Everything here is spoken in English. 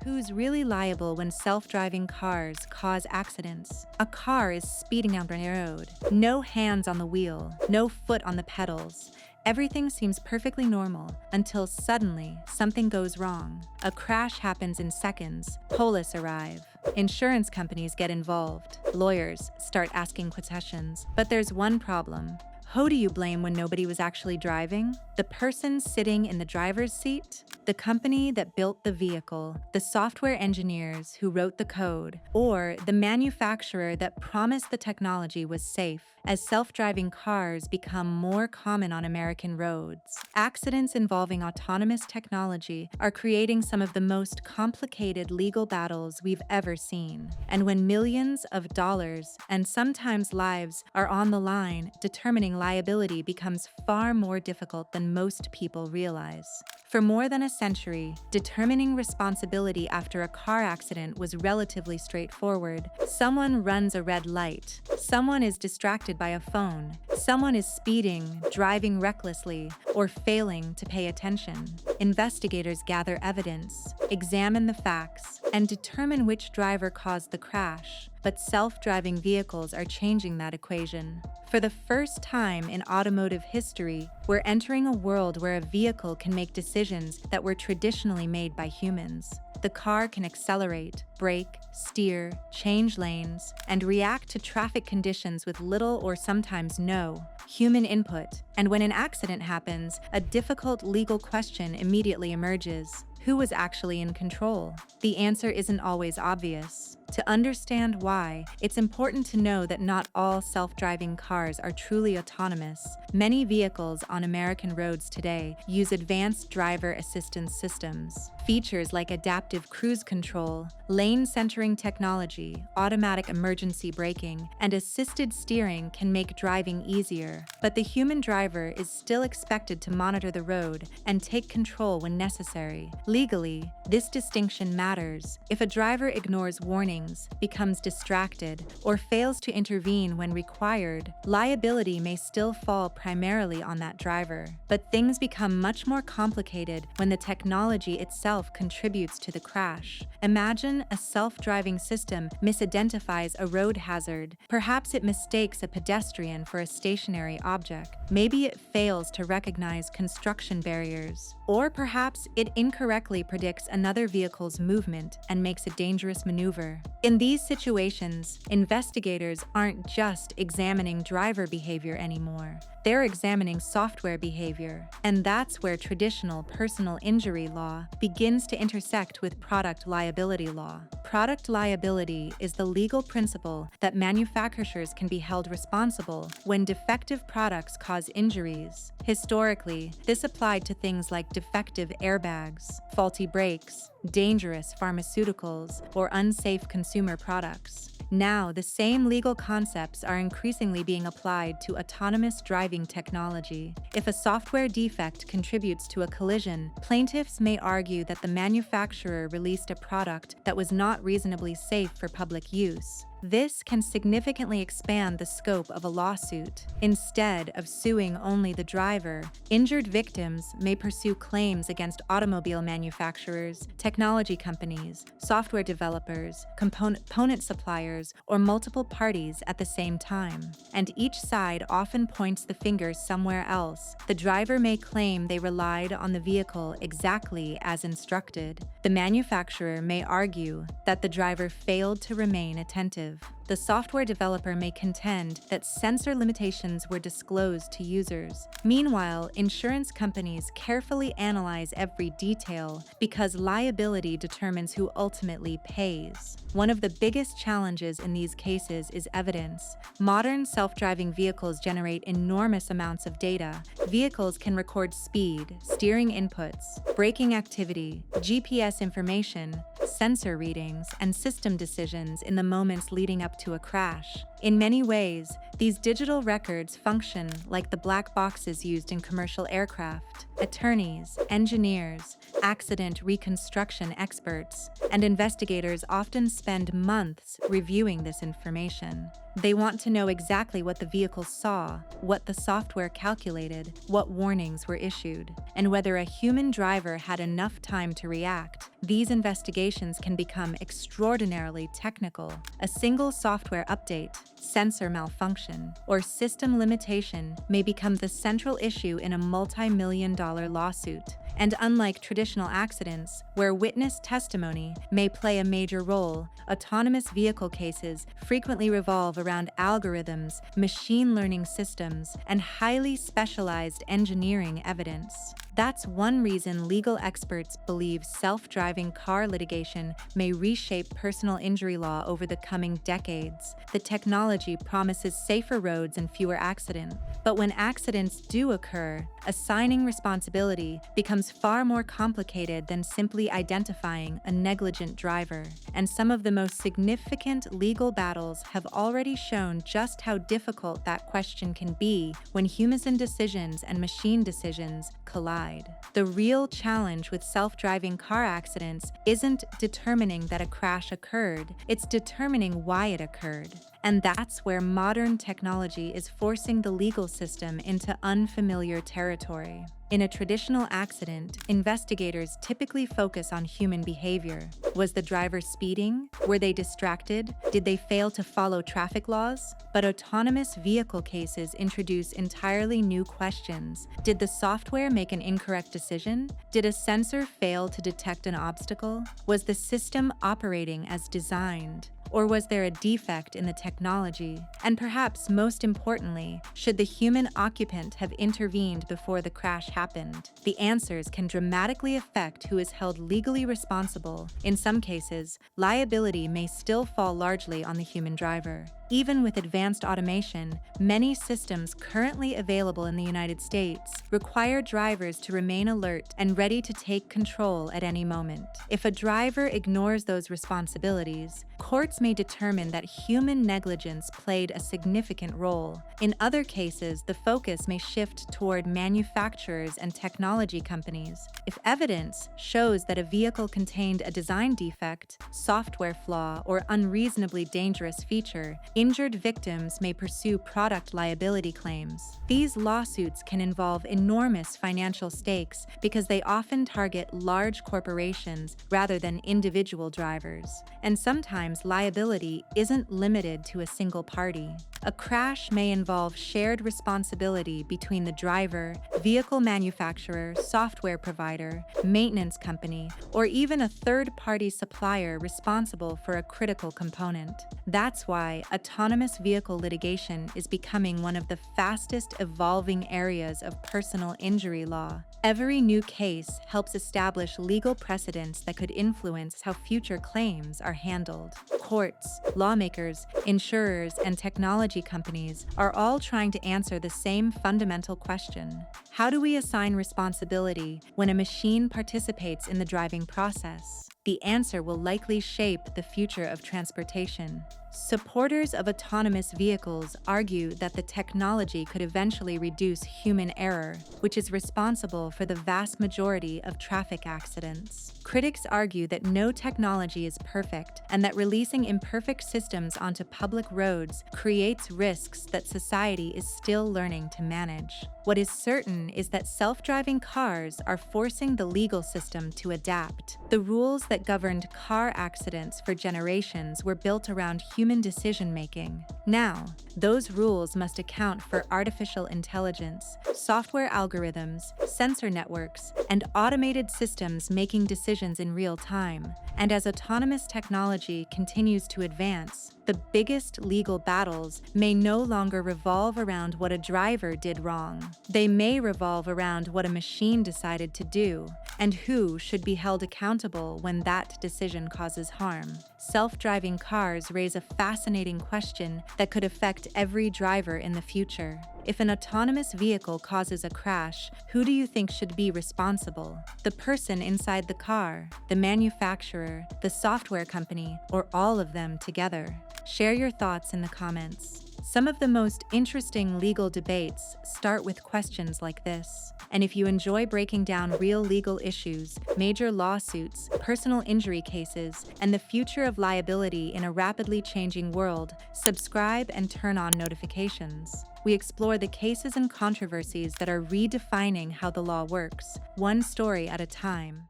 Who's really liable when self-driving cars cause accidents? A car is speeding down the road. No hands on the wheel, no foot on the pedals. Everything seems perfectly normal until suddenly something goes wrong. A crash happens in seconds. Police arrive. Insurance companies get involved. Lawyers start asking questions. But there's one problem. Who do you blame when nobody was actually driving? The person sitting in the driver's seat? The company that built the vehicle, the software engineers who wrote the code, or the manufacturer that promised the technology was safe? As self-driving cars become more common on American roads, accidents involving autonomous technology are creating some of the most complicated legal battles we've ever seen. And when millions of dollars and sometimes lives are on the line, determining liability becomes far more difficult than most people realize. For more than a century, determining responsibility after a car accident was relatively straightforward. Someone runs a red light. Someone is distracted by a phone. Someone is speeding, driving recklessly, or failing to pay attention. Investigators gather evidence, examine the facts, and determine which driver caused the crash. But self-driving vehicles are changing that equation. For the first time in automotive history, we're entering a world where a vehicle can make decisions that were traditionally made by humans. The car can accelerate, brake, steer, change lanes, and react to traffic conditions with little or sometimes no human input. And when an accident happens, a difficult legal question immediately emerges. Who was actually in control? The answer isn't always obvious. To understand why, it's important to know that not all self-driving cars are truly autonomous. Many vehicles on American roads today use advanced driver assistance systems. Features like adaptive cruise control, lane centering technology, automatic emergency braking, and assisted steering can make driving easier. But the human driver is still expected to monitor the road and take control when necessary. Legally, this distinction matters. If a driver ignores warnings, becomes distracted, or fails to intervene when required, liability may still fall primarily on that driver. But things become much more complicated when the technology itself contributes to the crash. Imagine a self-driving system misidentifies a road hazard. Perhaps it mistakes a pedestrian for a stationary object. Maybe it fails to recognize construction barriers. Or perhaps it incorrectly predicts another vehicle's movement and makes a dangerous maneuver. In these situations, investigators aren't just examining driver behavior anymore. They're examining software behavior. And that's where traditional personal injury law begins to intersect with product liability law. Product liability is the legal principle that manufacturers can be held responsible when defective products cause injuries. Historically, this applied to things like defective airbags, faulty brakes, dangerous pharmaceuticals, or unsafe consumer products. Now, the same legal concepts are increasingly being applied to autonomous driving technology. If a software defect contributes to a collision, plaintiffs may argue that the manufacturer released a product that was not reasonably safe for public use. This can significantly expand the scope of a lawsuit. Instead of suing only the driver, injured victims may pursue claims against automobile manufacturers, technology companies, software developers, component suppliers, or multiple parties at the same time. And each side often points the finger somewhere else. The driver may claim they relied on the vehicle exactly as instructed. The manufacturer may argue that the driver failed to remain attentive. The software developer may contend that sensor limitations were disclosed to users. Meanwhile, insurance companies carefully analyze every detail because liability determines who ultimately pays. One of the biggest challenges in these cases is evidence. Modern self-driving vehicles generate enormous amounts of data. Vehicles can record speed, steering inputs, braking activity, GPS information, sensor readings, and system decisions in the moments leading up to a crash. In many ways, these digital records function like the black boxes used in commercial aircraft. Attorneys, engineers, accident reconstruction experts, and investigators often spend months reviewing this information. They want to know exactly what the vehicle saw, what the software calculated, what warnings were issued, and whether a human driver had enough time to react. These investigations can become extraordinarily technical. A single software update, sensor malfunction, or system limitation may become the central issue in a multi-million-dollar lawsuit. And unlike traditional accidents, where witness testimony may play a major role, autonomous vehicle cases frequently revolve around algorithms, machine learning systems, and highly specialized engineering evidence. That's one reason legal experts believe self-driving car litigation may reshape personal injury law over the coming decades. The technology promises safer roads and fewer accidents. But when accidents do occur, assigning responsibility becomes far more complicated than simply identifying a negligent driver. And some of the most significant legal battles have already shown just how difficult that question can be when human decisions and machine decisions collide. The real challenge with self-driving car accidents isn't determining that a crash occurred, it's determining why it occurred. And that's where modern technology is forcing the legal system into unfamiliar territory. In a traditional accident, investigators typically focus on human behavior. Was the driver speeding? Were they distracted? Did they fail to follow traffic laws? But autonomous vehicle cases introduce entirely new questions. Did the software make an incorrect decision? Did a sensor fail to detect an obstacle? Was the system operating as designed? Or was there a defect in the technology? And perhaps most importantly, should the human occupant have intervened before the crash happened? The answers can dramatically affect who is held legally responsible. In some cases, liability may still fall largely on the human driver. Even with advanced automation, many systems currently available in the United States require drivers to remain alert and ready to take control at any moment. If a driver ignores those responsibilities, courts may determine that human negligence played a significant role. In other cases, the focus may shift toward manufacturers and technology companies. If evidence shows that a vehicle contained a design defect, software flaw, or unreasonably dangerous feature, injured victims may pursue product liability claims. These lawsuits can involve enormous financial stakes because they often target large corporations rather than individual drivers. And sometimes liability isn't limited to a single party. A crash may involve shared responsibility between the driver, vehicle manufacturer, software provider, maintenance company, or even a third-party supplier responsible for a critical component. That's why autonomous vehicle litigation is becoming one of the fastest evolving areas of personal injury law. Every new case helps establish legal precedents that could influence how future claims are handled. Courts, lawmakers, insurers, and technology companies are all trying to answer the same fundamental question. How do we assign responsibility when a machine participates in the driving process? The answer will likely shape the future of transportation. Supporters of autonomous vehicles argue that the technology could eventually reduce human error, which is responsible for the vast majority of traffic accidents. Critics argue that no technology is perfect and that releasing imperfect systems onto public roads creates risks that society is still learning to manage. What is certain is that self-driving cars are forcing the legal system to adapt. The rules that governed car accidents for generations were built around human decision-making. Now, those rules must account for artificial intelligence, software algorithms, sensor networks, and automated systems making decisions in real time. And as autonomous technology continues to advance, the biggest legal battles may no longer revolve around what a driver did wrong. They may revolve around what a machine decided to do, and who should be held accountable when that decision causes harm. Self-driving cars raise a fascinating question that could affect every driver in the future. If an autonomous vehicle causes a crash, who do you think should be responsible? The person inside the car, the manufacturer, the software company, or all of them together? Share your thoughts in the comments. Some of the most interesting legal debates start with questions like this. And if you enjoy breaking down real legal issues, major lawsuits, personal injury cases, and the future of liability in a rapidly changing world, subscribe and turn on notifications. We explore the cases and controversies that are redefining how the law works, one story at a time.